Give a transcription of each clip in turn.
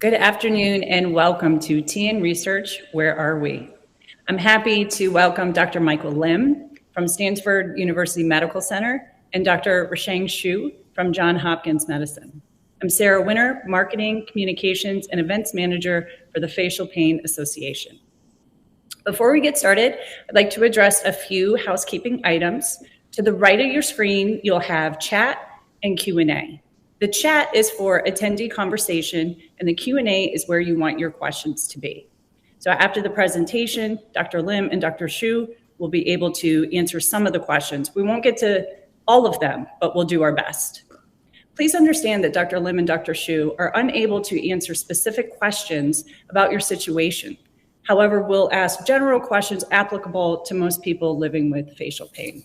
Good afternoon and welcome to TN Research, Where Are We? I'm happy to welcome Dr. Michael Lim from Stanford University Medical Center and Dr. Rasheng Xu from Johns Hopkins Medicine. I'm Sarah Winter, Marketing, Communications, and Events Manager for the Facial Pain Association. Before we get started, I'd like to address a few housekeeping items. To the right of your screen, you'll have chat and Q&A. The chat is for attendee conversation, and the Q&A is where you want your questions to be. So after the presentation, Dr. Lim and Dr. Xu will be able to answer some of the questions. We won't get to all of them, but we'll do our best. Please understand that Dr. Lim and Dr. Xu are unable to answer specific questions about your situation. However, we'll ask general questions applicable to most people living with facial pain.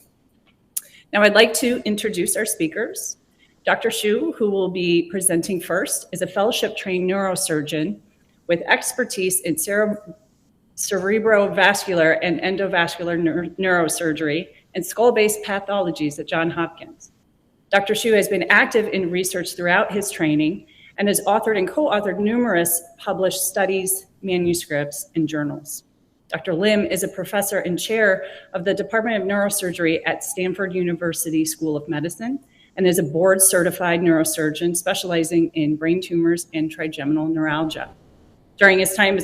Now, I'd like to introduce our speakers. Dr. Xu, who will be presenting first, is a fellowship-trained neurosurgeon with expertise in cerebrovascular and endovascular neurosurgery and skull-based pathologies at Johns Hopkins. Dr. Xu has been active in research throughout his training and has authored and co-authored numerous published studies, manuscripts, and journals. Dr. Lim is a professor and chair of the Department of Neurosurgery at Stanford University School of Medicine and is a board-certified neurosurgeon specializing in brain tumors and trigeminal neuralgia. During his time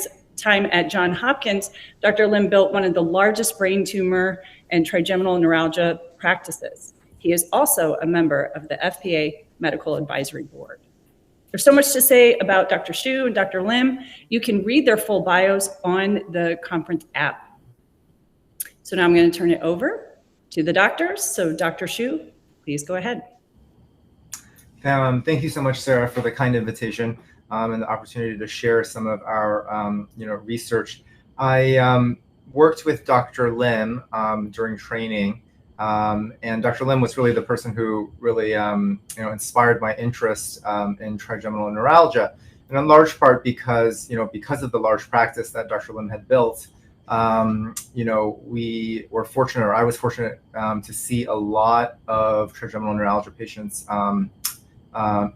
at Johns Hopkins, Dr. Lim built one of the largest brain tumor and trigeminal neuralgia practices. He is also a member of the FPA Medical Advisory Board. There's so much to say about Dr. Xu and Dr. Lim. You can read their full bios on the conference app. So now I'm going to turn it over to the doctors. So Dr. Xu, please go ahead. Thank you so much, Sarah, for the kind invitation and the opportunity to share some of our research. I worked with Dr. Lim during training. And Dr. Lim was really the person who really, inspired my interest in trigeminal neuralgia, and in large part because of the large practice that Dr. Lim had built. We were fortunate, or I was fortunate, to see a lot of trigeminal neuralgia patients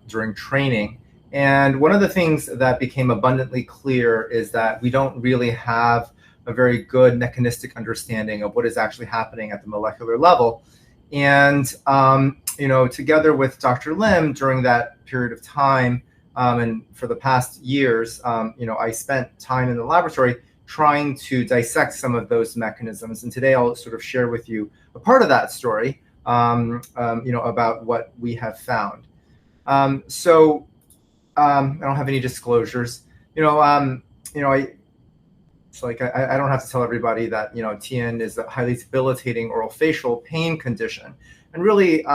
during training. And one of the things that became abundantly clear is that we don't really have a very good mechanistic understanding of what is actually happening at the molecular level. And, together with Dr. Lim during that period of time, and for the past years, I spent time in the laboratory trying to dissect some of those mechanisms. And today I'll sort of share with you a part of that story, about what we have found. I don't have any disclosures. It's like I don't have to tell everybody that TN is a highly debilitating oral facial pain condition, and really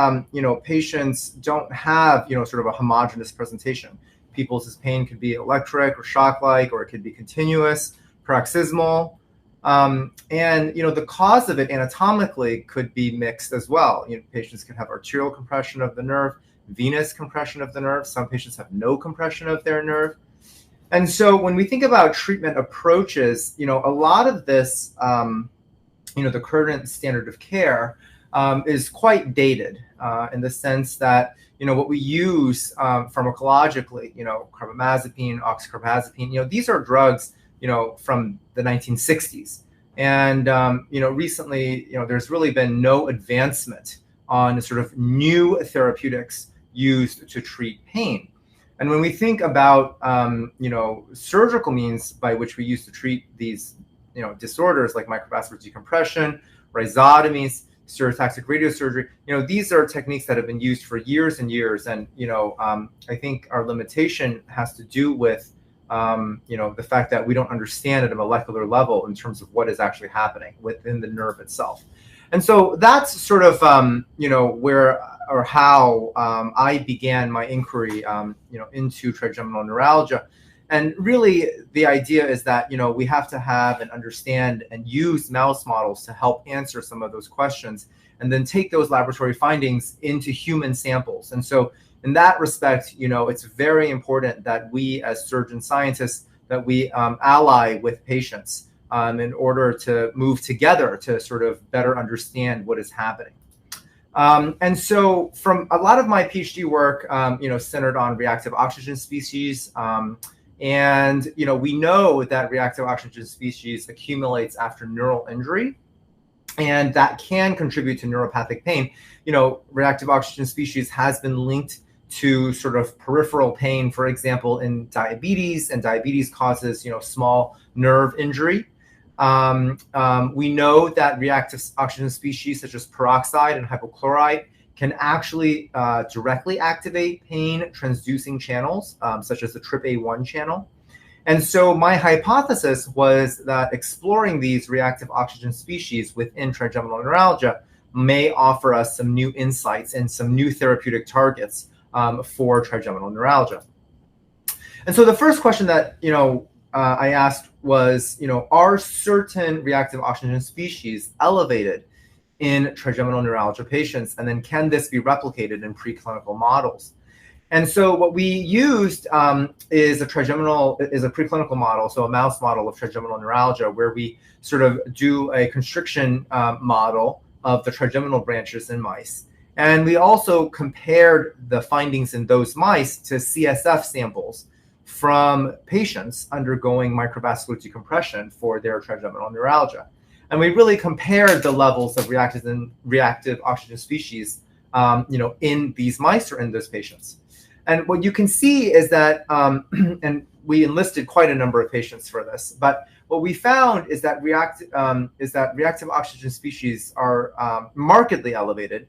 patients don't have sort of a homogeneous presentation. People's pain could be electric or shock-like, or it could be continuous, paroxysmal, and the cause of it anatomically could be mixed as well. Patients can have arterial compression of the nerve, venous compression of the nerve. Some patients have no compression of their nerve. And so when we think about treatment approaches, a lot of this, the current standard of care is quite dated in the sense that, what we use pharmacologically, carbamazepine, oxcarbazepine, these are drugs, from the 1960s. And, recently, there's really been no advancement on sort of new therapeutics used to treat pain. And when we think about, surgical means by which we use to treat these, disorders like microvascular decompression, rhizotomies, stereotactic radiosurgery, these are techniques that have been used for years and years. And, I think our limitation has to do with, the fact that we don't understand at a molecular level in terms of what is actually happening within the nerve itself. And so that's sort of, where or how I began my inquiry, into trigeminal neuralgia. And really, the idea is that, we have to have and understand and use mouse models to help answer some of those questions, and then take those laboratory findings into human samples. And so in that respect, it's very important that we as surgeon scientists, that we ally with patients in order to move together to sort of better understand what is happening. And so from a lot of my PhD work, centered on reactive oxygen species, And we know that reactive oxygen species accumulates after neural injury, and that can contribute to neuropathic pain. Reactive oxygen species has been linked to sort of peripheral pain, for example, in diabetes, and diabetes causes small nerve injury. We know that reactive oxygen species such as peroxide and hypochlorite can actually directly activate pain transducing channels, such as the TRPA1 channel. And so my hypothesis was that exploring these reactive oxygen species within trigeminal neuralgia may offer us some new insights and some new therapeutic targets for trigeminal neuralgia. And so the first question that I asked was, are certain reactive oxygen species elevated in trigeminal neuralgia patients, and then can this be replicated in preclinical models? And so what we used is a preclinical model, so a mouse model of trigeminal neuralgia, where we sort of do a constriction model of the trigeminal branches in mice. And we also compared the findings in those mice to CSF samples from patients undergoing microvascular decompression for their trigeminal neuralgia. And we really compared the levels of reactive oxygen species in these mice or in those patients. And what you can see is that, and we enlisted quite a number of patients for this, but what we found is that reactive oxygen species are markedly elevated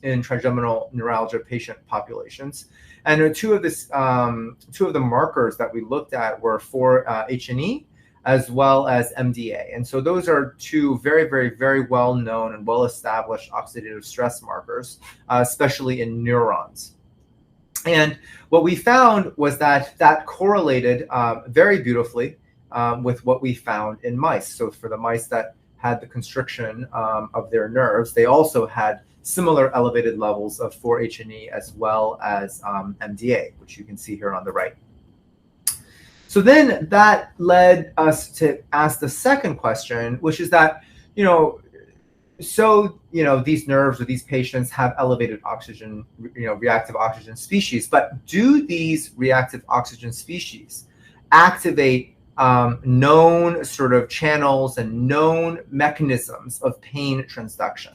in trigeminal neuralgia patient populations. And two of the markers that we looked at were for H&E as well as MDA. And so those are two very, very, very well-known and well-established oxidative stress markers, especially in neurons. And what we found was that correlated very beautifully with what we found in mice. So for the mice that had the constriction of their nerves, they also had similar elevated levels of 4-H&E as well as MDA, which you can see here on the right. So then that led us to ask the second question, which is that, these nerves or these patients have elevated oxygen, reactive oxygen species, but do these reactive oxygen species activate known sort of channels and known mechanisms of pain transduction?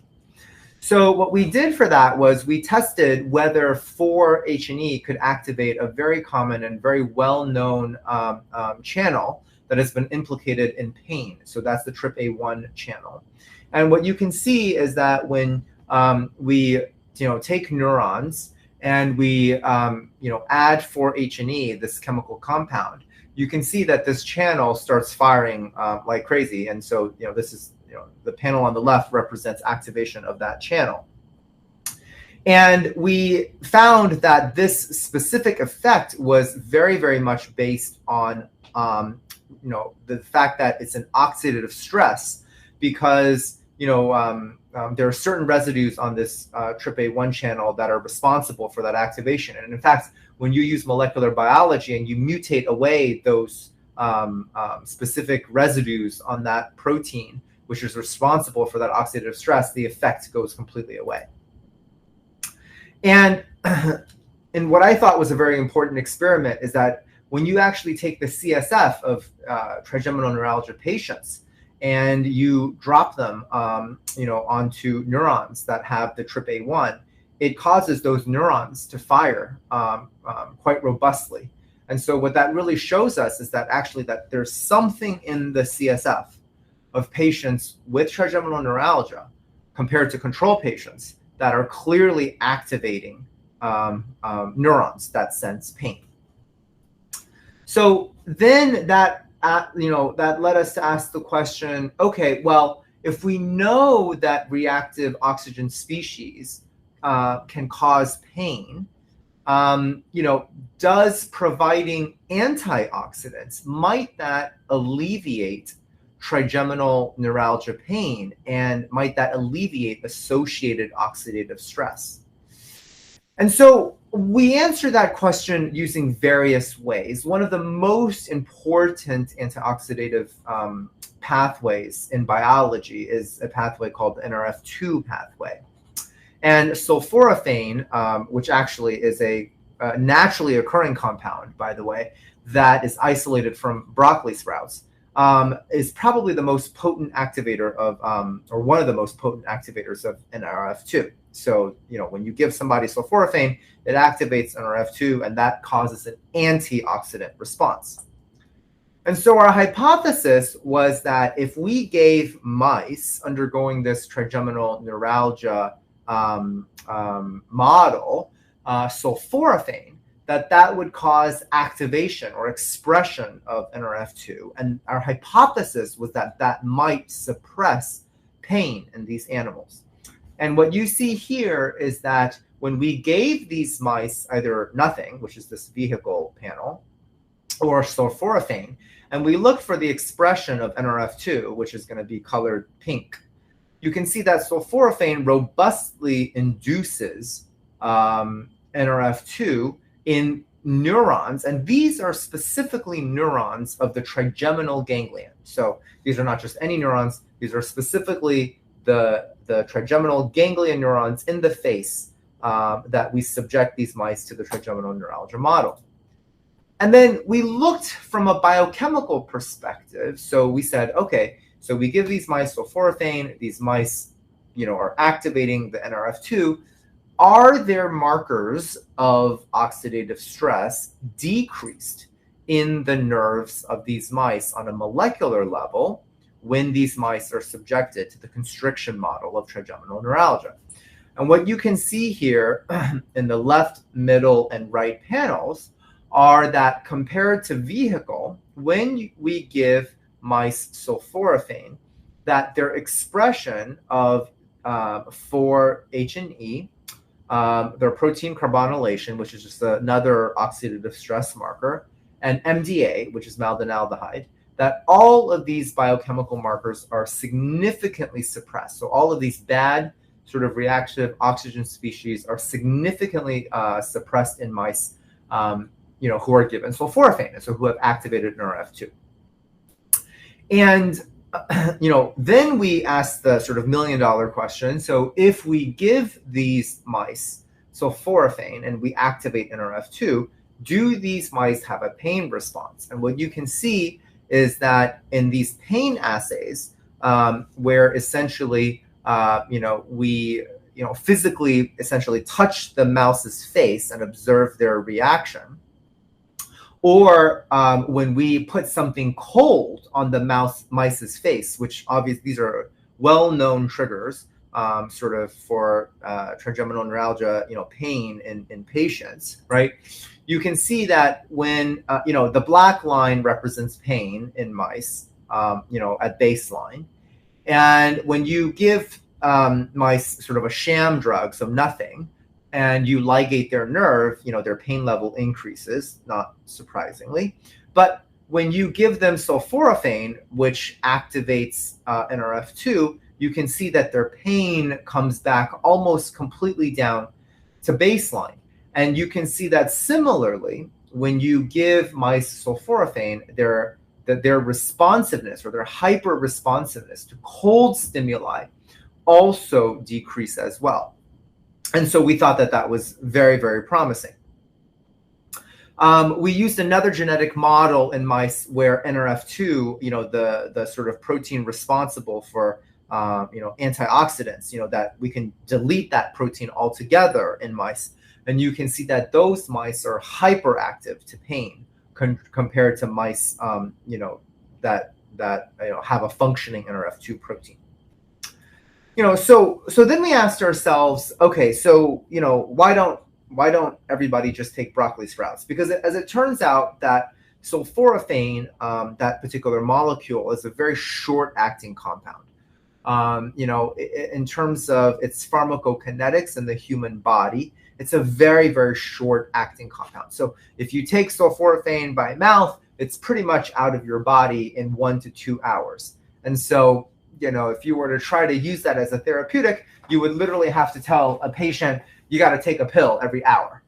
So what we did for that was we tested whether 4-H&E could activate a very common and very well-known channel that has been implicated in pain. So that's the TRPA1 channel. And what you can see is that when we take neurons and we add 4-H&E, this chemical compound, you can see that this channel starts firing like crazy. And so this is the panel on the left represents activation of that channel. And we found that this specific effect was very, very much based on the fact that it's an oxidative stress, because there are certain residues on this TRPA1 channel that are responsible for that activation. And in fact, when you use molecular biology and you mutate away those specific residues on that protein, which is responsible for that oxidative stress, the effect goes completely away. And what I thought was a very important experiment is that when you actually take the CSF of trigeminal neuralgia patients and you drop them onto neurons that have the TRPA1, it causes those neurons to fire quite robustly. And so what that really shows us is that actually that there's something in the CSF of patients with trigeminal neuralgia compared to control patients that are clearly activating neurons that sense pain. So then that led us to ask the question, okay, well, if we know that reactive oxygen species can cause pain, does providing antioxidants, might that alleviate trigeminal neuralgia pain, and might that alleviate associated oxidative stress? And so we answer that question using various ways. One of the most important antioxidative pathways in biology is a pathway called the NRF2 pathway. And sulforaphane, which actually is a naturally occurring compound, by the way, that is isolated from broccoli sprouts is probably the most potent activator of, or one of the most potent activators of NRF2. So, when you give somebody sulforaphane, it activates NRF2, and that causes an antioxidant response. And so our hypothesis was that if we gave mice undergoing this trigeminal neuralgia model sulforaphane, that would cause activation or expression of NRF2. And our hypothesis was that might suppress pain in these animals. And what you see here is that when we gave these mice either nothing, which is this vehicle panel, or sulforaphane, and we looked for the expression of NRF2, which is going to be colored pink, you can see that sulforaphane robustly induces NRF2 in neurons, and these are specifically neurons of the trigeminal ganglion. So these are not just any neurons, these are specifically the trigeminal ganglion neurons in the face that we subject these mice to the trigeminal neuralgia model. And then we looked from a biochemical perspective. So we said, okay, so we give these mice sulforaphane, these mice, are activating the NRF2. Are there markers of oxidative stress decreased in the nerves of these mice on a molecular level when these mice are subjected to the constriction model of trigeminal neuralgia? And what you can see here in the left, middle, and right panels are that compared to vehicle, when we give mice sulforaphane, that their expression of 4-HNE, their protein carbonylation, which is just another oxidative stress marker, and MDA, which is malonaldehyde, that all of these biochemical markers are significantly suppressed. So all of these bad sort of reactive oxygen species are significantly suppressed in mice who are given sulforaphane, and so who have activated NRF2. And then we asked the sort of million-dollar question. So if we give these mice sulforaphane and we activate NRF2, do these mice have a pain response? And what you can see is that in these pain assays, where essentially we physically essentially touch the mouse's face and observe their reaction, or when we put something cold on the mice's face, which obviously these are well-known triggers sort of for trigeminal neuralgia, pain in patients, right? You can see that when, the black line represents pain in mice, at baseline. And when you give mice sort of a sham drug, so nothing, and you ligate their nerve, their pain level increases, not surprisingly. But when you give them sulforaphane, which activates NRF2, you can see that their pain comes back almost completely down to baseline. And you can see that similarly, when you give mice sulforaphane, their responsiveness or their hyper responsiveness to cold stimuli also decrease as well. And so we thought that was very, very promising. We used another genetic model in mice where NRF2, the sort of protein responsible for, antioxidants, that we can delete that protein altogether in mice. And you can see that those mice are hyperactive to pain compared to mice, that have a functioning NRF2 protein. So then we asked ourselves, okay, so, why don't everybody just take broccoli sprouts? Because as it turns out that sulforaphane, that particular molecule, is a very short-acting compound. In terms of its pharmacokinetics in the human body, it's a very, very short-acting compound. So if you take sulforaphane by mouth, it's pretty much out of your body in 1 to 2 hours. And so, if you were to try to use that as a therapeutic, you would literally have to tell a patient, you got to take a pill every hour.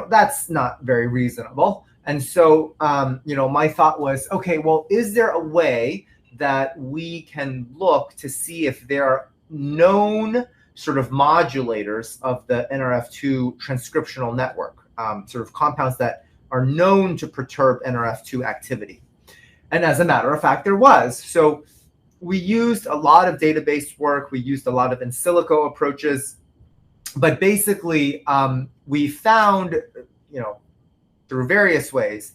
That's not very reasonable. And so, my thought was, okay, well, is there a way that we can look to see if there are known sort of modulators of the NRF2 transcriptional network, sort of compounds that are known to perturb NRF2 activity. And as a matter of fact, there was. So we used a lot of database work. We used a lot of in silico approaches. But basically, we found, through various ways,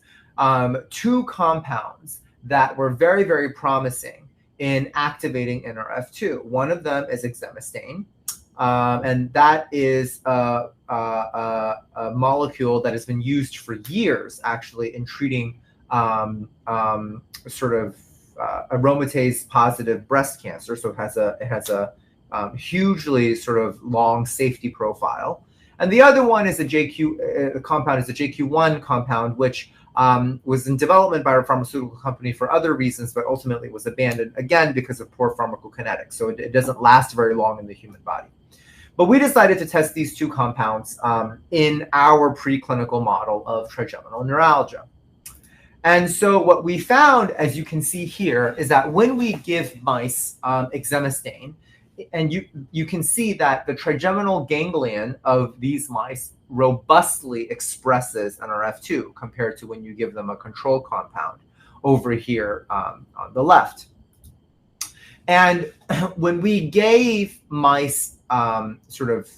two compounds that were very, very promising in activating NRF2. One of them is exemestane, and that is a molecule that has been used for years, actually, in treating sort of aromatase positive breast cancer. So it has a hugely sort of long safety profile. And the other one is a compound is a JQ1 compound, which was in development by a pharmaceutical company for other reasons, but ultimately was abandoned, again, because of poor pharmacokinetics. So it doesn't last very long in the human body. But we decided to test these two compounds in our preclinical model of trigeminal neuralgia. And so what we found, as you can see here, is that when we give mice exemestane, and you can see that the trigeminal ganglion of these mice robustly expresses NRF2 compared to when you give them a control compound over here on the left. And when we gave mice sort of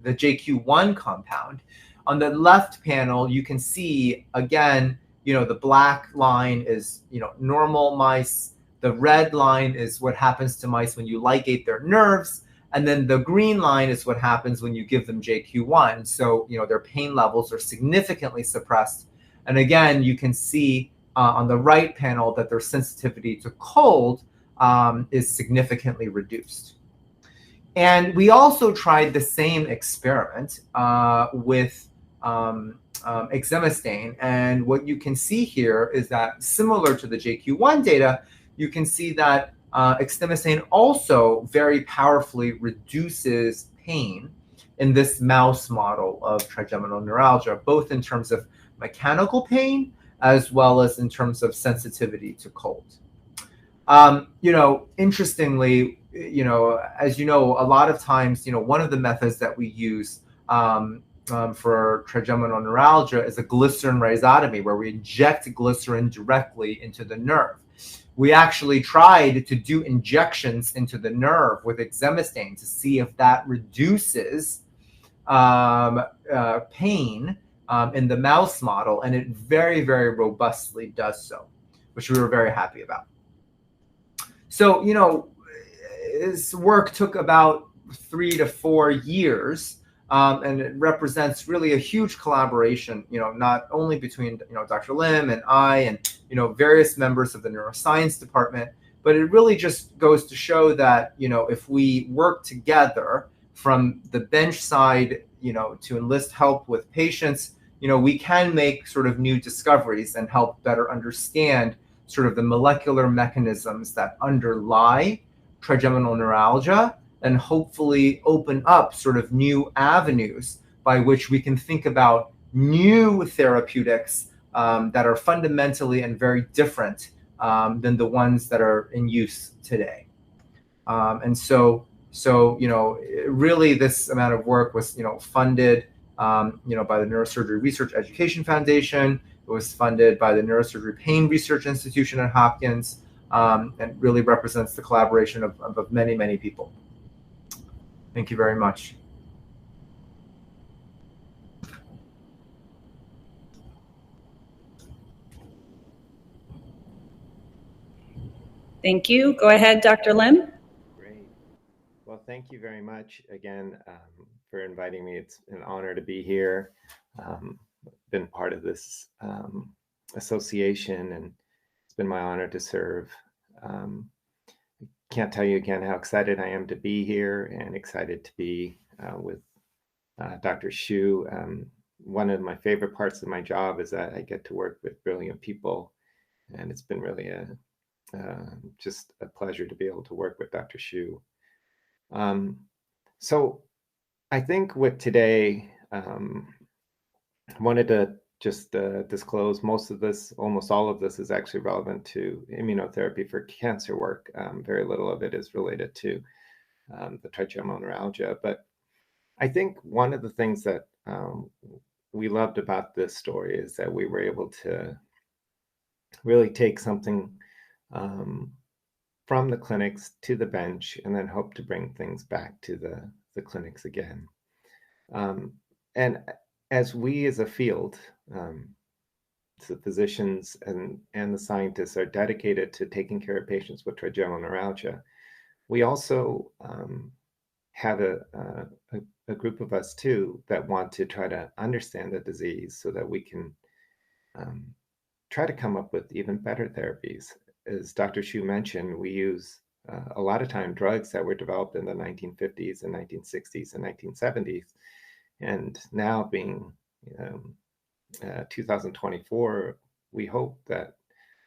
the JQ1 compound, on the left panel, you can see, again, the black line is, normal mice. The red line is what happens to mice when you ligate their nerves. And then the green line is what happens when you give them JQ1. So, their pain levels are significantly suppressed. And again, you can see on the right panel that their sensitivity to cold is significantly reduced. And we also tried the same experiment with exemestane. And what you can see here is that, similar to the JQ1 data, you can see that exemestane also very powerfully reduces pain in this mouse model of trigeminal neuralgia, both in terms of mechanical pain as well as in terms of sensitivity to cold. Interestingly, as you know, a lot of times, one of the methods that we use for trigeminal neuralgia is a glycerin rhizotomy, where we inject glycerin directly into the nerve. We actually tried to do injections into the nerve with exemestane to see if that reduces pain in the mouse model, and it very, very robustly does so, which we were very happy about. So, this work took about 3 to 4 years, and it represents really a huge collaboration, not only between, Dr. Lim and I and, various members of the neuroscience department, but it really just goes to show that, if we work together from the bench side, to enlist help with patients, we can make sort of new discoveries and help better understand sort of the molecular mechanisms that underlie trigeminal neuralgia, and hopefully open up sort of new avenues by which we can think about new therapeutics that are fundamentally and very different than the ones that are in use today. And so really this amount of work was, funded, by the Neurosurgery Research Education Foundation. It was funded by the Neurosurgery Pain Research Institution at Hopkins, and really represents the collaboration of many, many people. Thank you very much. Thank you. Go ahead, Dr. Lim. Great. Well, thank you very much again for inviting me. It's an honor to be here. Been part of this association, and it's been my honor to serve. Can't tell you again how excited I am to be here, and excited to be with Dr. Shu. One of my favorite parts of my job is that I get to work with brilliant people, and it's been really just a pleasure to be able to work with Dr. Shu. So I think with today, I wanted to just disclose almost all of this is actually relevant to immunotherapy for cancer work. Very little of it is related to the trigeminal neuralgia. But I think one of the things that we loved about this story is that we were able to really take something from the clinics to the bench and then hope to bring things back to the clinics again. And as we as a field, the physicians and the scientists are dedicated to taking care of patients with trigeminal neuralgia, we also have a group of us too that want to try to understand the disease so that we can try to come up with even better therapies. As Dr. Shu mentioned, we use a lot of time drugs that were developed in the 1950s and 1960s and 1970s. And now being 2024, we hope that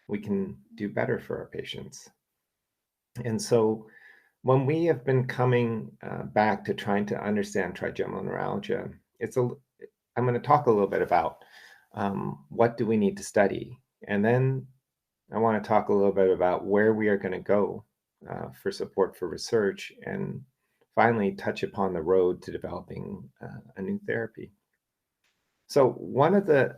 we can do better for our patients. And so when we have been coming back to trying to understand trigeminal neuralgia, I'm going to talk a little bit about what do we need to study. And then I want to talk a little bit about where we are going to go for support for research, and finally touch upon the road to developing a new therapy. So one of the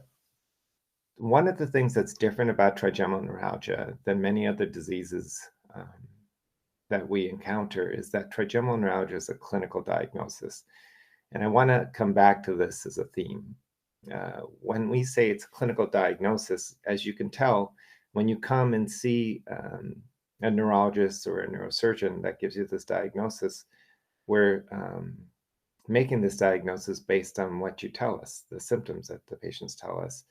things that's different about trigeminal neuralgia than many other diseases that we encounter is that trigeminal neuralgia is a clinical diagnosis. And I want to come back to this as a theme. When we say it's a clinical diagnosis, as you can tell, when you come and see a neurologist or a neurosurgeon that gives you this diagnosis, we're making this diagnosis based on what you tell us, the symptoms that the patients tell us.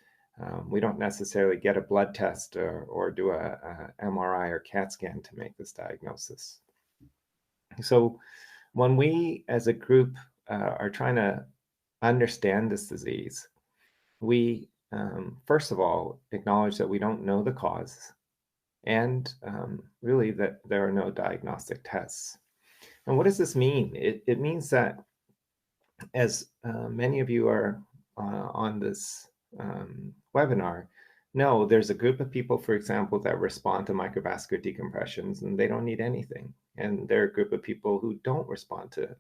We don't necessarily get a blood test or do a MRI or CAT scan to make this diagnosis. So when we as a group are trying to understand this disease, we first of all acknowledge that we don't know the cause, and really that there are no diagnostic tests. And what does this mean? It means that as many of you are on this webinar, know there's a group of people, for example, that respond to microvascular decompressions and they don't need anything. And there are a group of people who don't respond to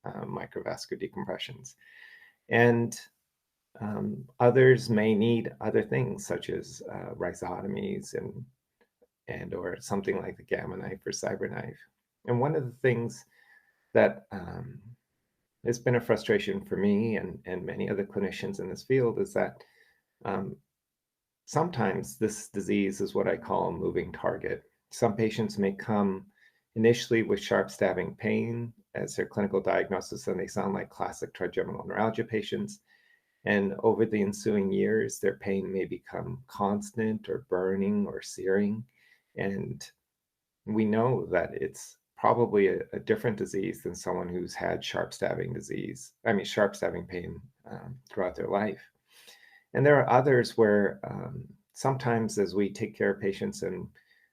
microvascular decompressions. And others may need other things such as rhizotomies and or something like the gamma knife or cyber knife. And one of the things that has been a frustration for me and many other clinicians in this field is that sometimes this disease is what I call a moving target. Some patients may come initially with sharp stabbing pain as their clinical diagnosis, and they sound like classic trigeminal neuralgia patients. And over the ensuing years, their pain may become constant or burning or searing. And we know that it's probably a different disease than someone who's had sharp stabbing pain throughout their life. And there are others where sometimes as we take care of patients and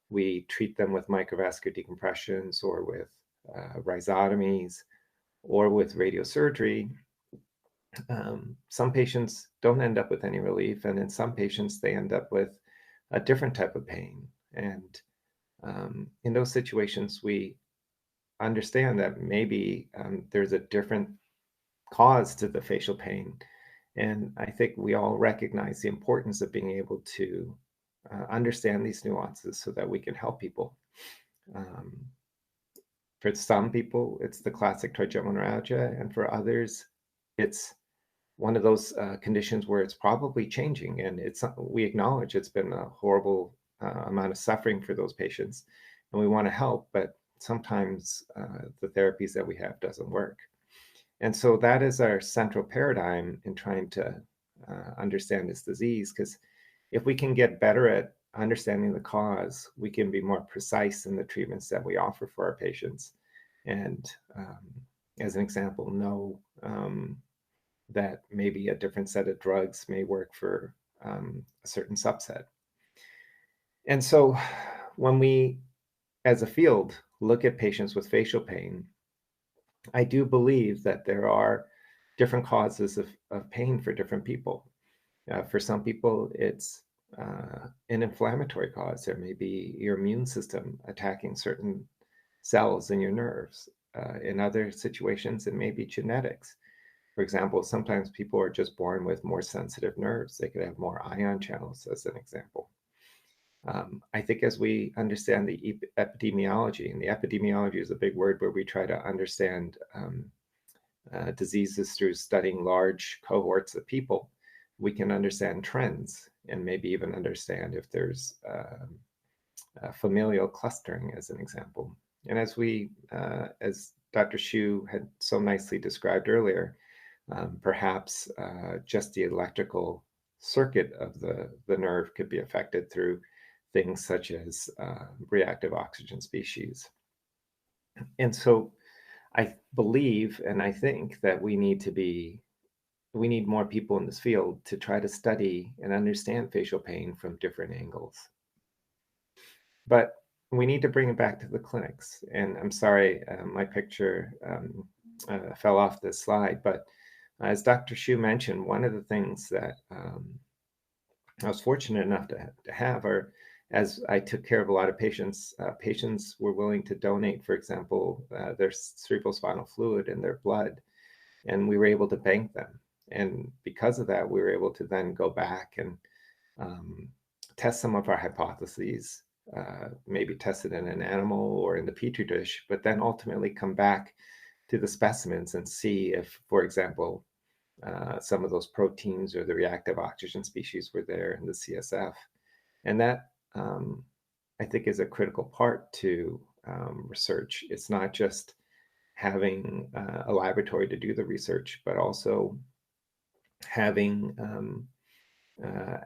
we treat them with microvascular decompressions or with rhizotomies or with radiosurgery, some patients don't end up with any relief, and in some patients they end up with a different type of pain. And in those situations, we understand that maybe there's a different cause to the facial pain. And I think we all recognize the importance of being able to understand these nuances so that we can help people. For some people, it's the classic trigeminal neuralgia, and for others, it's one of those conditions where it's probably changing, and we acknowledge it's been a horrible amount of suffering for those patients, and we want to help, but sometimes the therapies that we have doesn't work. And so that is our central paradigm in trying to understand this disease, because if we can get better at understanding the cause, we can be more precise in the treatments that we offer for our patients. And as an example, know that maybe a different set of drugs may work for a certain subset. And so when we, as a field, look at patients with facial pain, I do believe that there are different causes of pain for different people. For some people, it's an inflammatory cause. There may be your immune system attacking certain cells in your nerves. In other situations, it may be genetics. For example, sometimes people are just born with more sensitive nerves. They could have more ion channels, as an example. I think as we understand the epidemiology, and the epidemiology is a big word where we try to understand diseases through studying large cohorts of people, we can understand trends and maybe even understand if there's familial clustering, as an example. And as Dr. Shu had so nicely described earlier, perhaps just the electrical circuit of the nerve could be affected through things such as reactive oxygen species. And so I believe and I think that we need more people in this field to try to study and understand facial pain from different angles. But we need to bring it back to the clinics. And I'm sorry, my picture fell off this slide, but as Dr. Shu mentioned, one of the things that I was fortunate enough to have are, as I took care of a lot of patients, patients were willing to donate, for example, their cerebrospinal fluid and their blood, and we were able to bank them. And because of that, we were able to then go back and test some of our hypotheses, maybe test it in an animal or in the petri dish, but then ultimately come back to the specimens and see if, for example, some of those proteins or the reactive oxygen species were there in the CSF. And that, I think, is a critical part to research. It's not just having a laboratory to do the research, but also having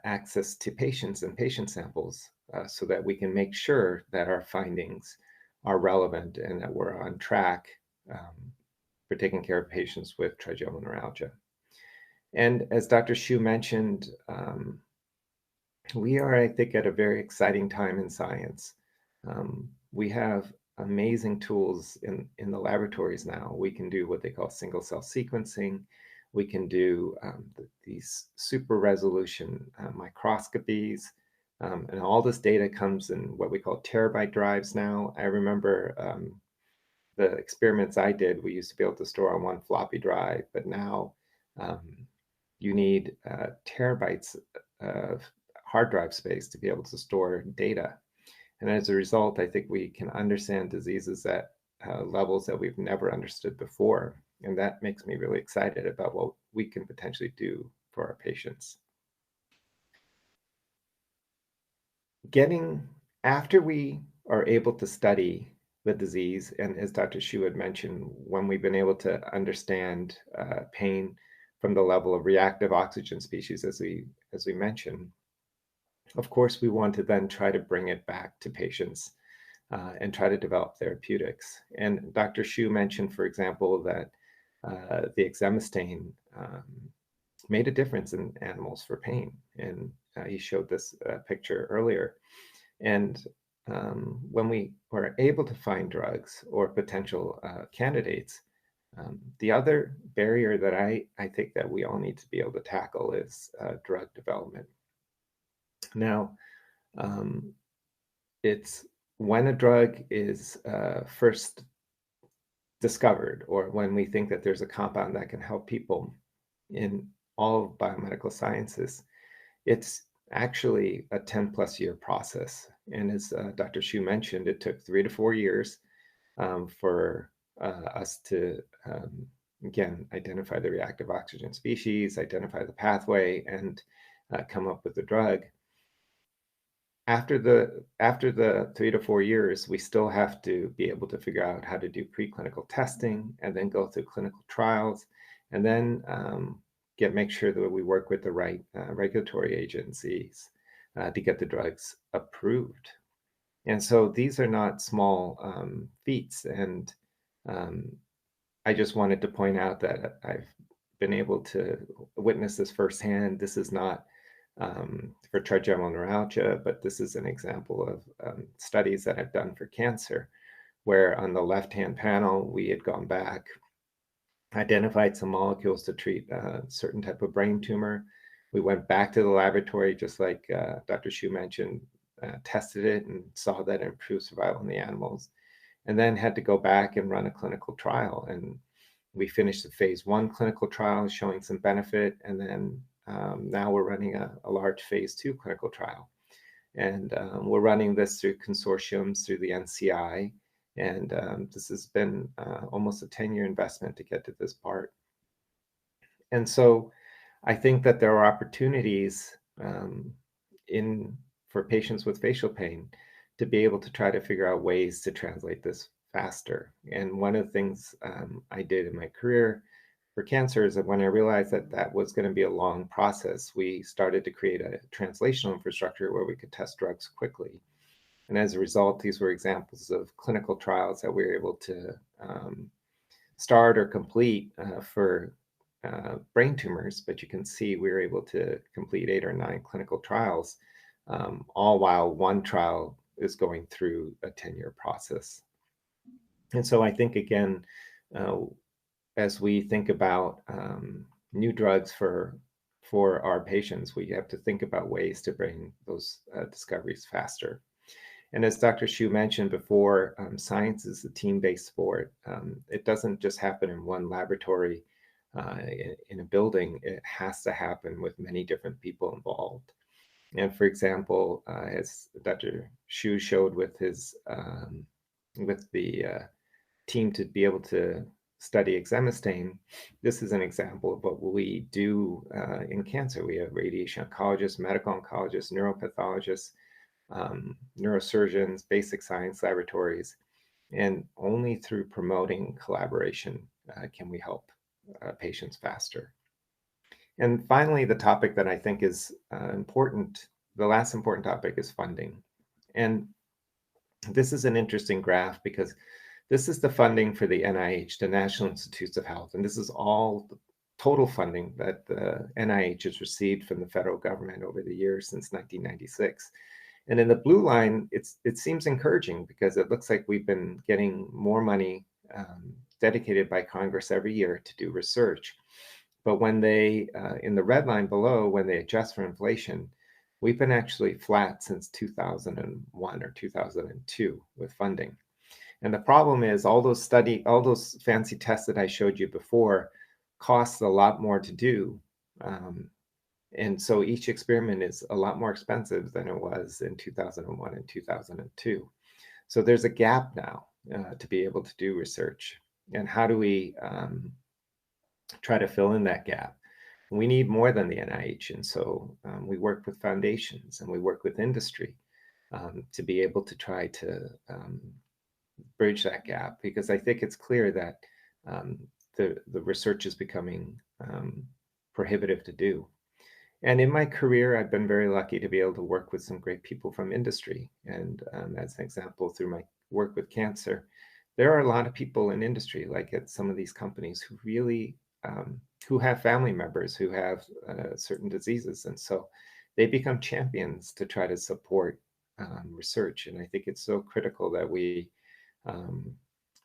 access to patients and patient samples so that we can make sure that our findings are relevant and that we're on track for taking care of patients with trigeminal neuralgia. And as Dr. Shu mentioned, we are, I think, at a very exciting time in science. We have amazing tools in the laboratories now. We can do what they call single cell sequencing. We can do these super resolution microscopies. And all this data comes in what we call terabyte drives now. I remember the experiments I did, we used to be able to store on one floppy drive, but now you need terabytes of hard drive space to be able to store data. And as a result, I think we can understand diseases at levels that we've never understood before. And that makes me really excited about what we can potentially do for our patients. After we are able to study the disease, and as Dr. Shu had mentioned, when we've been able to understand pain from the level of reactive oxygen species, as we mentioned, of course, we want to then try to bring it back to patients and try to develop therapeutics. And Dr. Shu mentioned, for example, that the exemestane made a difference in animals for pain. And he showed this picture earlier. And when we were able to find drugs or potential candidates, the other barrier that I think that we all need to be able to tackle is drug development. Now, it's when a drug is first discovered, or when we think that there's a compound that can help people in all of biomedical sciences, it's actually a 10+ year process. And as Dr. Shu mentioned, it took 3 to 4 years for us to, again, identify the reactive oxygen species, identify the pathway, and come up with the drug. After the 3 to 4 years, we still have to be able to figure out how to do preclinical testing and then go through clinical trials, and then make sure that we work with the right regulatory agencies to get the drugs approved. And so these are not small feats. And I just wanted to point out that I've been able to witness this firsthand. This is not for trigeminal neuralgia, but this is an example of studies that I've done for cancer, where on the left-hand panel, we had gone back, identified some molecules to treat a certain type of brain tumor. We went back to the laboratory, just like Dr. Shu mentioned, tested it and saw that it improved survival in the animals, and then had to go back and run a clinical trial. And We finished the phase 1 clinical trial showing some benefit, and then now we're running a large phase 2 clinical trial. And we're running this through consortiums through the NCI, and this has been almost a 10-year investment to get to this part. And so I think that there are opportunities for patients with facial pain to be able to try to figure out ways to translate this faster. And one of the things I did in my career for cancer is that when I realized that that was going to be a long process, we started to create a translational infrastructure where we could test drugs quickly. And as a result, these were examples of clinical trials that we were able to start or complete for brain tumors. But you can see we were able to complete 8 or 9 clinical trials, all while one trial is going through a 10-year process. And so I think, again, as we think about new drugs for our patients, we have to think about ways to bring those discoveries faster. And as Dr. Xu mentioned before, science is a team-based sport. It doesn't just happen in one laboratory in a building. It has to happen with many different people involved. And for example, as Dr. Xu showed with his with the team to be able to study exemestane, this is an example of what we do in cancer. We have radiation oncologists, medical oncologists, neuropathologists, neurosurgeons, basic science laboratories, and only through promoting collaboration can we help patients faster. And finally, the topic that I think is important, the last important topic is funding. And this is an interesting graph because this is the funding for the NIH, the National Institutes of Health, and this is all the total funding that the NIH has received from the federal government over the years since 1996. And in the blue line, it seems encouraging because it looks like we've been getting more money dedicated by Congress every year to do research. But when they, in the red line below, when they adjust for inflation, we've been actually flat since 2001 or 2002 with funding. And the problem is all those fancy tests that I showed you before cost a lot more to do. And so each experiment is a lot more expensive than it was in 2001 and 2002. So there's a gap now to be able to do research. And how do we try to fill in that gap? We need more than the NIH. And so we work with foundations and we work with industry to be able to try to bridge that gap, because I think it's clear that the research is becoming prohibitive to do. And in my career, I've been very lucky to be able to work with some great people from industry. And as an example, through my work with cancer, there are a lot of people in industry, like at some of these companies, who really, who have family members who have certain diseases. And so they become champions to try to support research. And I think it's so critical that we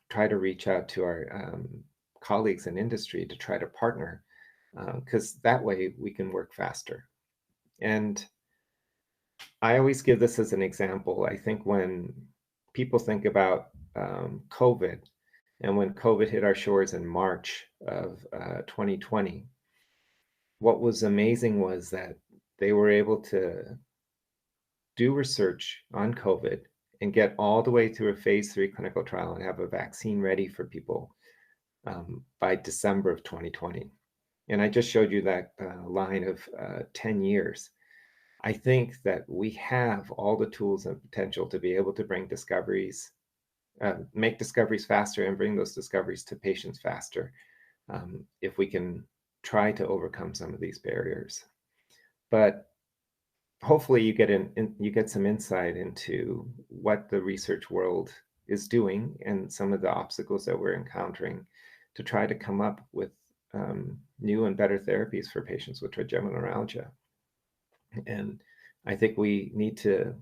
try to reach out to our colleagues in industry to try to partner, because that way we can work faster. And I always give this as an example. I think when people think about COVID, and when COVID hit our shores in March of 2020, what was amazing was that they were able to do research on COVID and get all the way through a phase 3 clinical trial and have a vaccine ready for people by December of 2020. And I just showed you that line of 10 years. I think that we have all the tools and potential to be able to bring discoveries, make discoveries faster and bring those discoveries to patients faster if we can try to overcome some of these barriers. But hopefully you get some insight into what the research world is doing and some of the obstacles that we're encountering to try to come up with new and better therapies for patients with trigeminal neuralgia. And I think we need to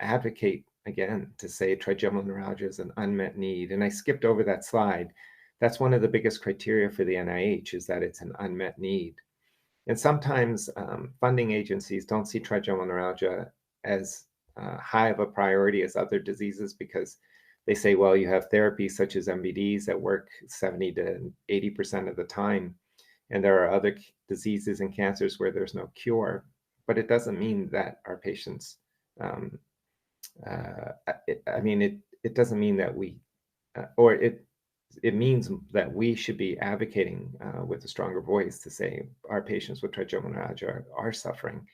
advocate again to say trigeminal neuralgia is an unmet need. And I skipped over that slide. That's one of the biggest criteria for the NIH, is that it's an unmet need. And sometimes funding agencies don't see trigeminal neuralgia as high of a priority as other diseases because they say, well, you have therapies such as MVDs that work 70 to 80% of the time, and there are other diseases and cancers where there's no cure. But it doesn't mean that our patients, it doesn't mean that we, or it means that we should be advocating with a stronger voice to say our patients with trigeminal neuralgia are suffering,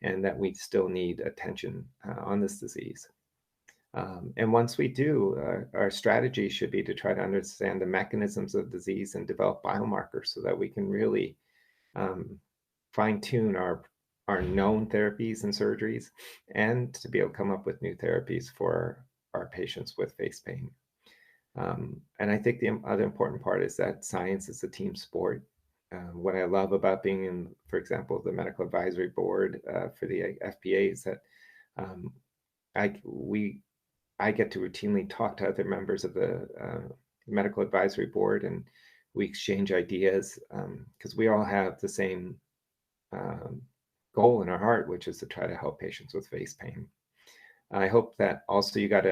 and that we still need attention on this disease. And once we do, our strategy should be to try to understand the mechanisms of disease and develop biomarkers so that we can really fine-tune our known therapies and surgeries, and to be able to come up with new therapies for our patients with face pain. And I think the other important part is that science is a team sport. What I love about being in, for example, the medical advisory board for the FPA is that I get to routinely talk to other members of the medical advisory board, and we exchange ideas because we all have the same goal in our heart, which is to try to help patients with face pain. I hope that also you got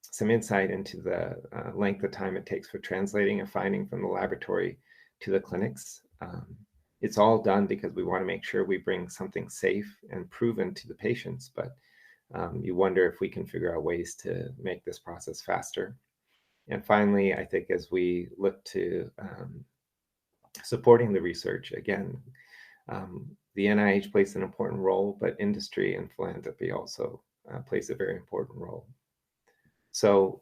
some insight into the length of time it takes for translating a finding from the laboratory to the clinics. It's all done because we want to make sure we bring something safe and proven to the patients, but you wonder if we can figure out ways to make this process faster. And finally, I think as we look to supporting the research, again, the NIH plays an important role, but industry and philanthropy also plays a very important role. So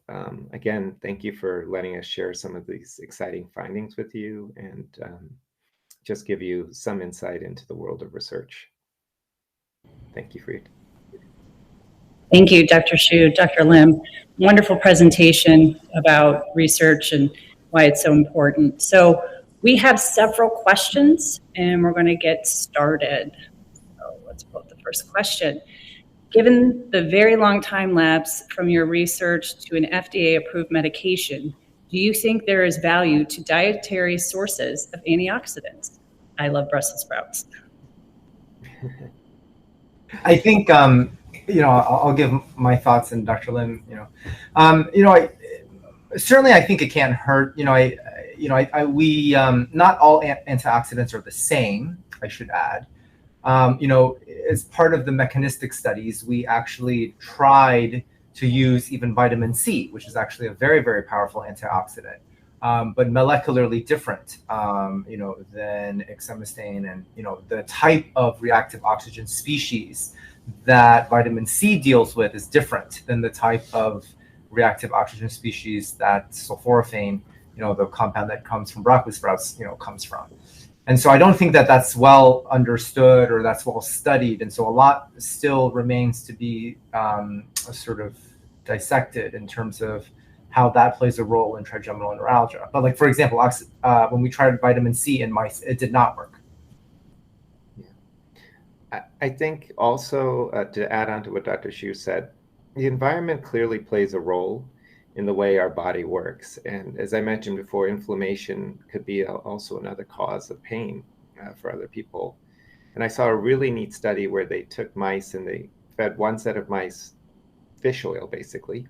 again, thank you for letting us share some of these exciting findings with you, and just give you some insight into the world of research. Thank you for your time. Thank you, Dr. Hsu, Dr. Lim. Wonderful presentation about research and why it's so important. So we have several questions, and we're going to get started. So let's pull up the first question. Given the very long time lapse from your research to an FDA-approved medication, do you think there is value to dietary sources of antioxidants? I love Brussels sprouts. I think, I'll give my thoughts, and Dr. Lim, certainly I think it can't hurt. Not all antioxidants are the same, I should add. As part of the mechanistic studies, we actually tried to use even vitamin C, which is actually a very, very powerful antioxidant, but molecularly different, than exemestane, and the type of reactive oxygen species that vitamin C deals with is different than the type of reactive oxygen species that sulforaphane, the compound that comes from broccoli sprouts, comes from. And so I don't think that that's well understood or that's well studied. And so a lot still remains to be sort of dissected in terms of how that plays a role in trigeminal neuralgia. But like, for example, when we tried vitamin C in mice, it did not work. Yeah. I think also to add on to what Dr. Hsu said, the environment clearly plays a role in the way our body works. And as I mentioned before, inflammation could be also another cause of pain for other people. And I saw a really neat study where they took mice and they fed one set of mice fish oil, basically,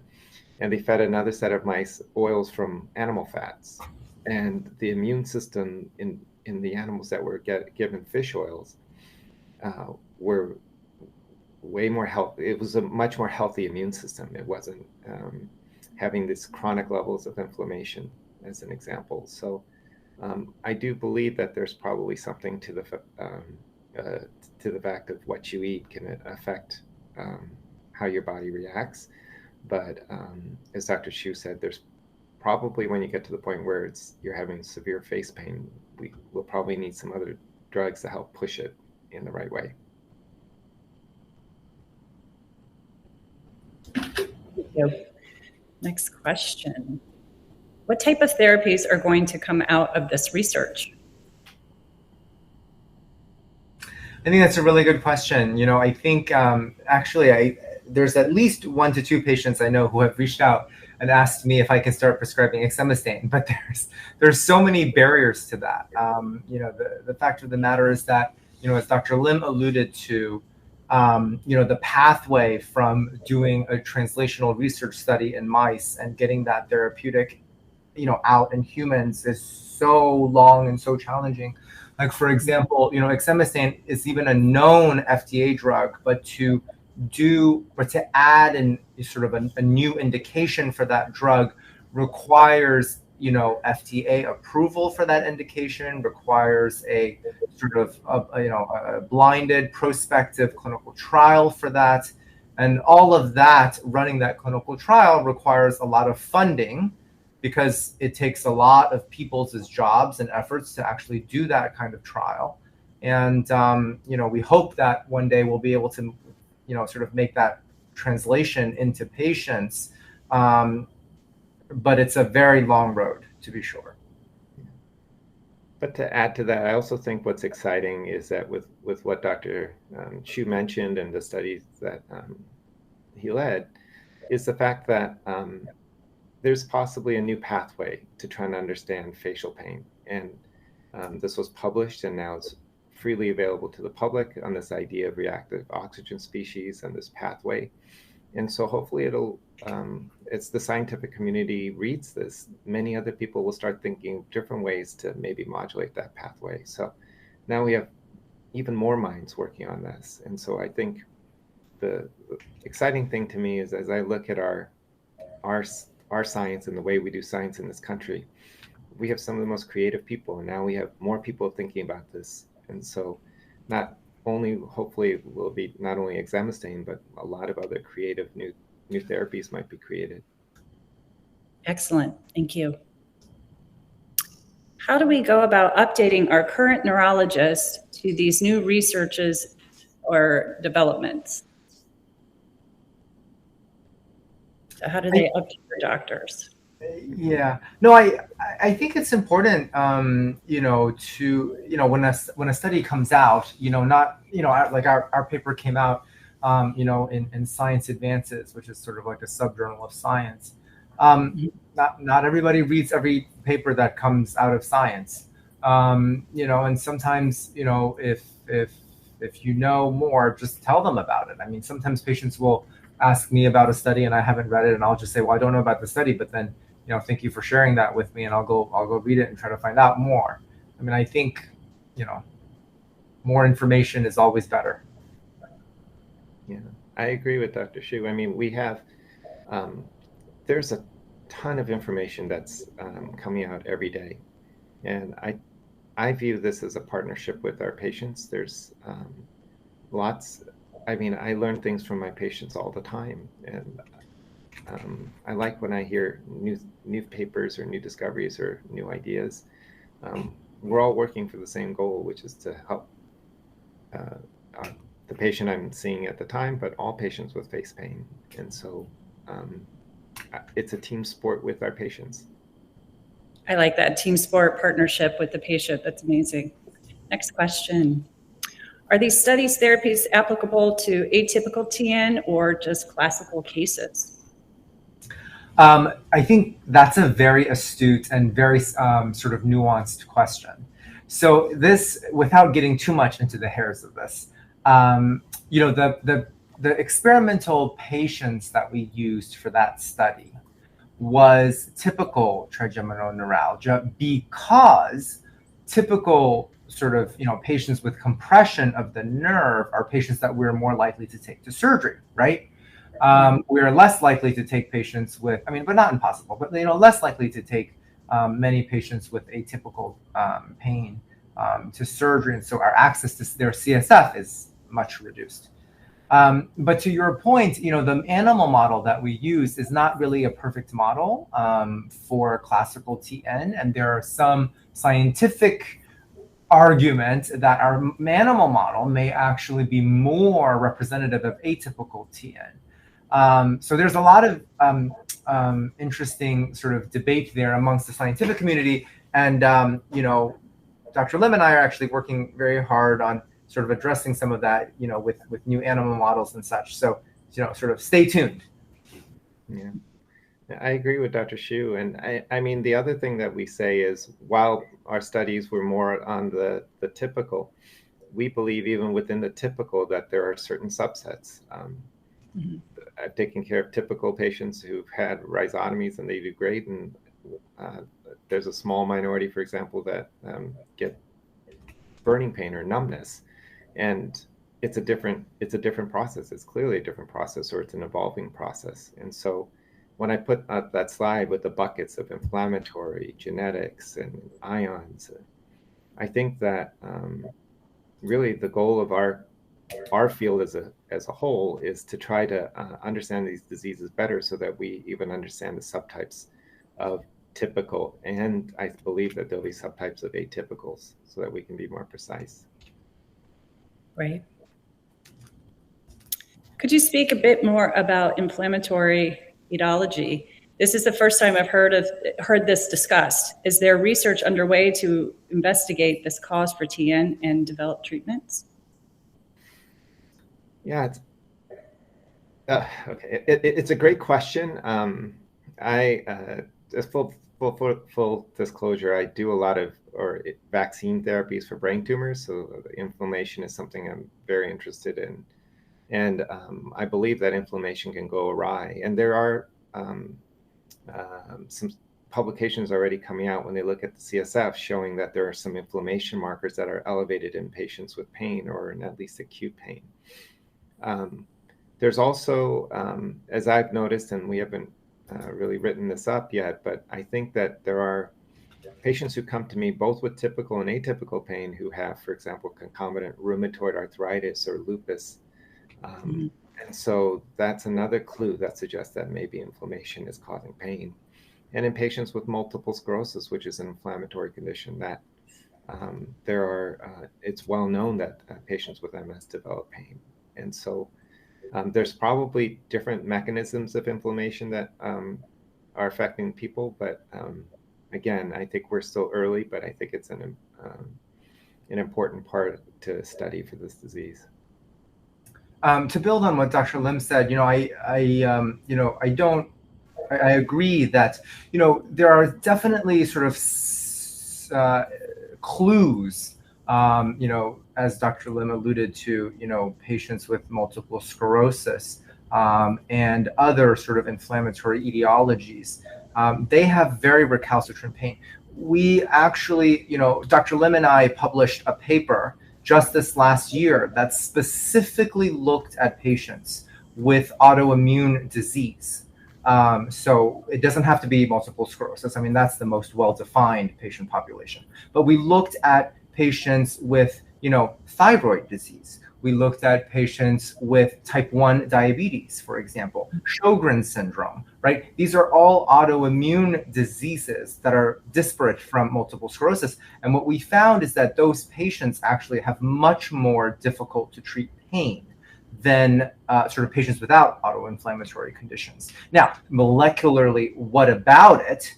and they fed another set of mice oils from animal fats. And the immune system in the animals that were given fish oils were way more healthy. It was a much more healthy immune system. It wasn't having these chronic levels of inflammation, as an example. So I do believe that there's probably something to the fact of what you eat can affect how your body reacts. But as Dr. Hsu said, there's probably, when you get to the point where you're having severe face pain, we'll probably need some other drugs to help push it in the right way. Thank you. Next question. What type of therapies are going to come out of this research? I think that's a really good question. I think there's at least 1 to 2 patients I know who have reached out and asked me if I can start prescribing exemestane, but there's so many barriers to that. The fact of the matter is that, as Dr. Lim alluded to, the pathway from doing a translational research study in mice and getting that therapeutic, out in humans is so long and so challenging. Like, for example, exemestane is even a known FDA drug, but to add sort of a new indication for that drug requires FDA approval for that indication, requires a sort of a blinded prospective clinical trial for that, and all of that, running that clinical trial requires a lot of funding, because it takes a lot of people's jobs and efforts to actually do that kind of trial. And we hope that one day we'll be able to sort of make that translation into patients, but it's a very long road, to be sure. But to add to that, I also think what's exciting is that with what Dr. Shu mentioned and the studies that he led, is the fact that there's possibly a new pathway to trying to understand facial pain. And this was published, and now it's freely available to the public on this idea of reactive oxygen species and this pathway. And so hopefully it's the scientific community reads this, many other people will start thinking different ways to maybe modulate that pathway. So now we have even more minds working on this. And so I think the exciting thing to me is, as I look at our science and the way we do science in this country, we have some of the most creative people, and now we have more people thinking about this. And so not only hopefully will it be not only exemestane, but a lot of other creative new therapies might be created. Excellent. Thank you. How do we go about updating our current neurologists to these new researches or developments? So how do they update their doctors? Yeah, no, I think it's important, to, when a study comes out, not, like our paper came out, in Science Advances, which is sort of like a subjournal of science. Not everybody reads every paper that comes out of Science, and sometimes, if you know more, just tell them about it. I mean, sometimes patients will ask me about a study and I haven't read it, and I'll just say, well, I don't know about the study, but then, thank you for sharing that with me, and I'll go read it and try to find out more. I mean, I think, more information is always better. Yeah, I agree with Dr. Shu. I mean, we have, there's a ton of information that's coming out every day. And I view this as a partnership with our patients. There's lots, I mean, I learn things from my patients all the time. And I like when I hear new papers or new discoveries or new ideas. We're all working for the same goal, which is to help the patient I'm seeing at the time, but all patients with face pain. And so it's a team sport with our patients. I like that team sport partnership with the patient. That's amazing. Next question. Are these studies therapies applicable to atypical TN or just classical cases? I think that's a very astute and very sort of nuanced question. So this, without getting too much into the hairs of this, the experimental patients that we used for that study was typical trigeminal neuralgia, because typical sort of patients with compression of the nerve are patients that we're more likely to take to surgery, right? We're less likely to take patients with, but not impossible, but less likely to take many patients with atypical pain to surgery, and so our access to their CSF is much reduced. But to your point, the animal model that we use is not really a perfect model for classical TN, and there are some scientific argument that our animal model may actually be more representative of atypical TN. So there's a lot of interesting sort of debate there amongst the scientific community, and Dr. Lim and I are actually working very hard on sort of addressing some of that, with new animal models and such. So, sort of stay tuned. Yeah, I agree with Dr. Shu. And I mean, the other thing that we say is, while our studies were more on the typical, we believe even within the typical that there are certain subsets. I've taken care of typical patients who've had rhizotomies and they do great, and there's a small minority, for example, that get burning pain or numbness, and it's a different process. It's clearly a different process, or it's an evolving process. And so when I put up that slide with the buckets of inflammatory, genetics, and ions, I think that really the goal of our field as a whole is to try to understand these diseases better, so that we even understand the subtypes of typical, and I believe that there'll be subtypes of atypicals, so that we can be more precise. Right. Could you speak a bit more about inflammatory etiology? This is the first time I've heard this discussed. Is there research underway to investigate this cause for TN and develop treatments? Yeah, okay. It's a great question. Just full disclosure, I do a lot of vaccine therapies for brain tumors. So inflammation is something I'm very interested in, and I believe that inflammation can go awry. And there are some publications already coming out when they look at the CSF showing that there are some inflammation markers that are elevated in patients with pain, or in at least acute pain. There's also, as I've noticed, and we haven't really written this up yet, but I think that there are patients who come to me both with typical and atypical pain who have, for example, concomitant rheumatoid arthritis or lupus. And so that's another clue that suggests that maybe inflammation is causing pain. And in patients with multiple sclerosis, which is an inflammatory condition, that it's well known that patients with MS develop pain. And so there's probably different mechanisms of inflammation that are affecting people, but again, I think we're still early, but I think it's an important part to study for this disease. To build on what Dr. Lim said, I agree that there are definitely sort of clues. As Dr. Lim alluded to, patients with multiple sclerosis and other sort of inflammatory etiologies, they have very recalcitrant pain. We actually, Dr. Lim and I published a paper just this last year that specifically looked at patients with autoimmune disease. So it doesn't have to be multiple sclerosis. I mean, that's the most well-defined patient population. But we looked at patients with, thyroid disease. We looked at patients with type 1 diabetes, for example, Sjogren's syndrome, right? These are all autoimmune diseases that are disparate from multiple sclerosis. And what we found is that those patients actually have much more difficult to treat pain than sort of patients without autoinflammatory conditions. Now, molecularly, what about it?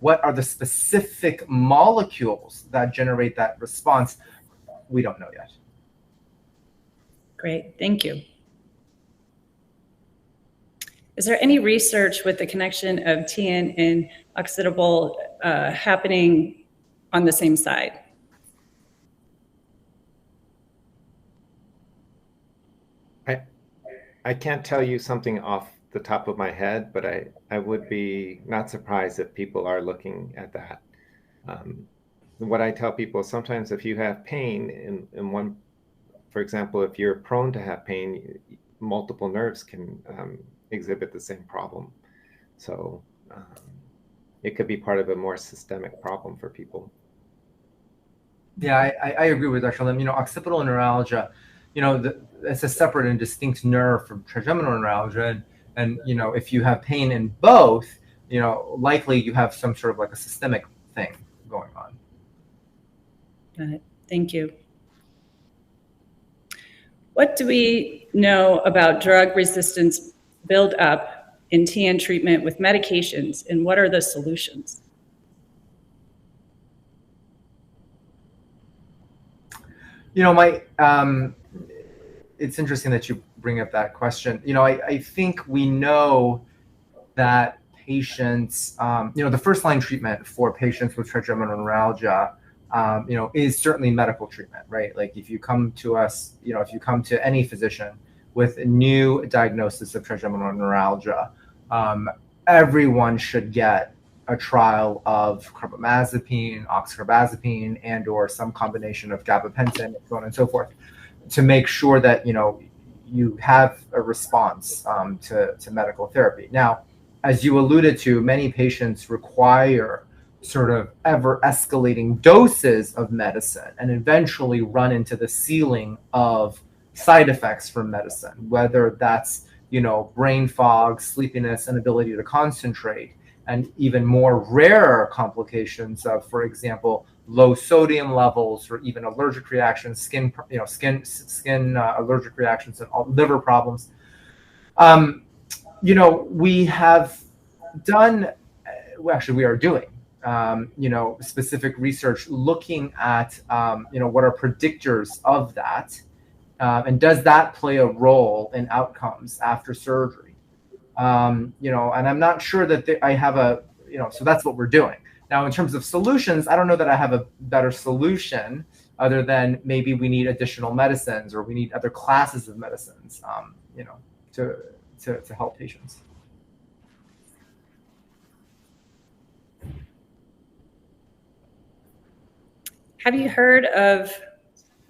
What are the specific molecules that generate that response? We don't know yet. Great, thank you. Is there any research with the connection of TN and oxidable happening on the same side? I can't tell you something off the top of my head, but I would be not surprised if people are looking at that. What I tell people is sometimes if you have pain in one, for example, if you're prone to have pain, multiple nerves can exhibit the same problem. So it could be part of a more systemic problem for people. Yeah, I agree with Dr. Lim. Occipital neuralgia, it's a separate and distinct nerve from trigeminal neuralgia. And if you have pain in both, likely you have some sort of like a systemic thing going on. Got it. Thank you. What do we know about drug resistance buildup in TN treatment with medications, and what are the solutions? It's interesting that you bring up that question. I think we know that patients, the first line treatment for patients with trigeminal neuralgia is certainly medical treatment, right? Like if you come to us, if you come to any physician with a new diagnosis of trigeminal neuralgia, everyone should get a trial of carbamazepine, oxcarbazepine, and or some combination of gabapentin, and so on and so forth, to make sure that you have a response to medical therapy. Now, as you alluded to, many patients require sort of ever escalating doses of medicine and eventually run into the ceiling of side effects from medicine, whether that's brain fog, sleepiness, inability to concentrate, and even more rare complications of, for example, low sodium levels, or even allergic reactions, skin allergic reactions, and liver problems. We have done, actually we are doing, specific research looking at, what are predictors of that, and does that play a role in outcomes after surgery? And I'm not sure that I have so that's what we're doing. Now, in terms of solutions, I don't know that I have a better solution other than maybe we need additional medicines, or we need other classes of medicines, to help patients. Have you heard of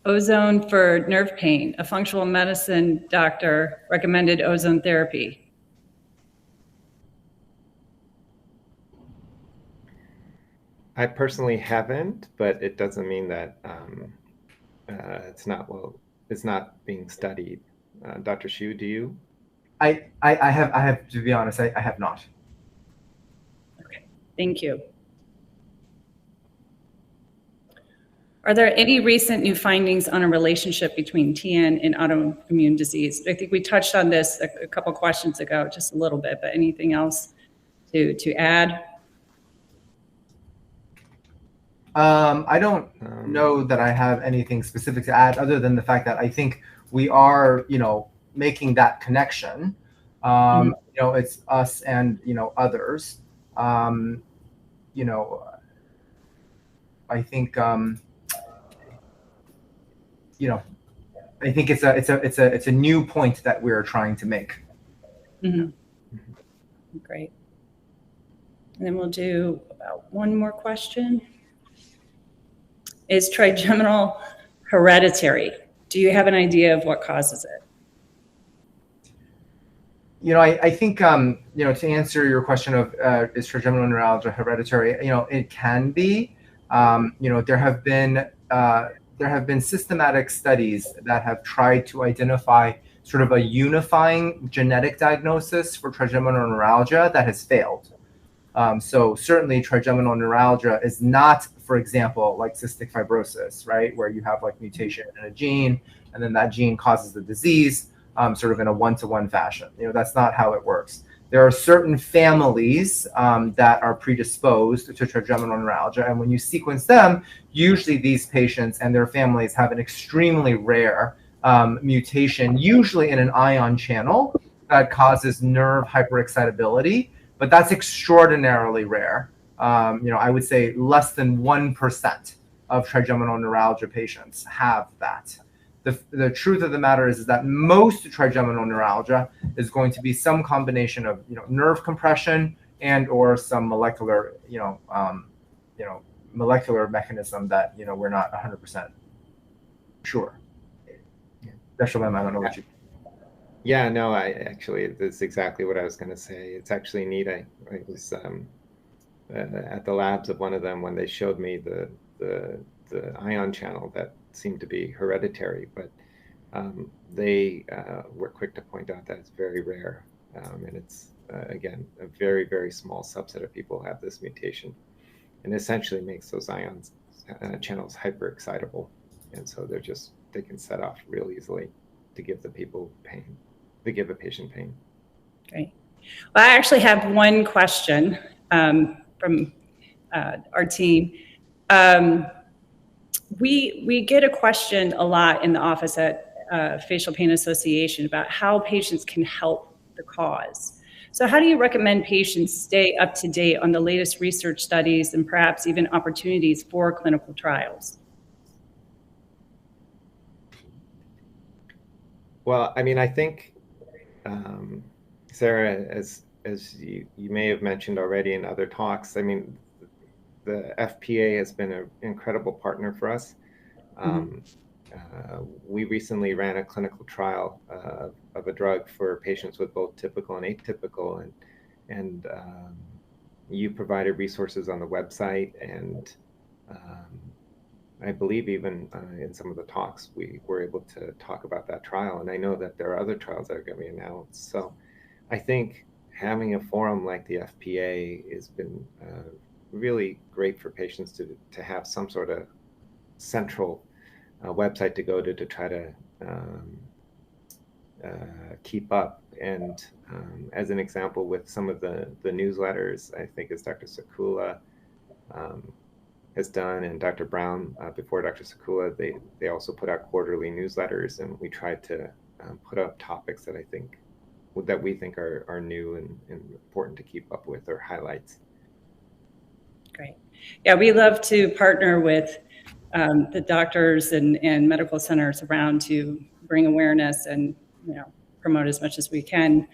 ozone for nerve pain? A functional medicine doctor recommended ozone therapy. I personally haven't, but it doesn't mean that it's not being studied. Dr. Xu, do you? I have to be honest, I have not. Okay, thank you. Are there any recent new findings on a relationship between TN and autoimmune disease? I think we touched on this a couple questions ago, just a little bit, but anything else to add? I don't know that I have anything specific to add, other than the fact that I think we are, making that connection. It's us and others. I think I think it's a new point that we're trying to make. Mm-hmm. Great. And then we'll do about one more question. Is trigeminal hereditary? Do you have an idea of what causes it? I think, to answer your question of is trigeminal neuralgia hereditary, it can be. There have been systematic studies that have tried to identify sort of a unifying genetic diagnosis for trigeminal neuralgia that has failed. So certainly trigeminal neuralgia is not, for example, like cystic fibrosis, right? Where you have like mutation in a gene, and then that gene causes the disease, sort of in a one-to-one fashion. That's not how it works. There are certain families that are predisposed to trigeminal neuralgia, and when you sequence them, usually these patients and their families have an extremely rare mutation, usually in an ion channel that causes nerve hyperexcitability, but that's extraordinarily rare. I would say less than 1% of trigeminal neuralgia patients have that. The truth of the matter is that most trigeminal neuralgia is going to be some combination of nerve compression and or some molecular molecular mechanism that we're not 100% sure. That's what I don't know what you. Yeah, no, that's exactly what I was going to say. It's actually neat. I was at the labs of one of them when they showed me the ion channel that seemed to be hereditary, but they were quick to point out that it's very rare, and it's again a very, very small subset of people have this mutation, and essentially makes those ions channels hyperexcitable, and so they can set off real easily to give the people pain, to give a patient pain. Great. Well, I actually have one question from our team. We get a question a lot in the office at Facial Pain Association about how patients can help the cause. So how do you recommend patients stay up to date on the latest research studies and perhaps even opportunities for clinical trials? Well, I mean, I think, Sarah, as you may have mentioned already in other talks, I mean, the FPA has been an incredible partner for us. We recently ran a clinical trial of a drug for patients with both typical and atypical, and you provided resources on the website, and I believe even in some of the talks we were able to talk about that trial. And I know that there are other trials that are going to be announced. So I think having a forum like the FPA has been really great for patients to have some sort of central website to go to try to keep up. And as an example, with some of the newsletters, I think as Dr. Sakula has done, and Dr. Brown before Dr. Sakula, they also put out quarterly newsletters, and we tried to put up topics that we think are new and important to keep up with, or highlights. Great. Yeah, we love to partner with the doctors and medical centers around to bring awareness and promote as much as we can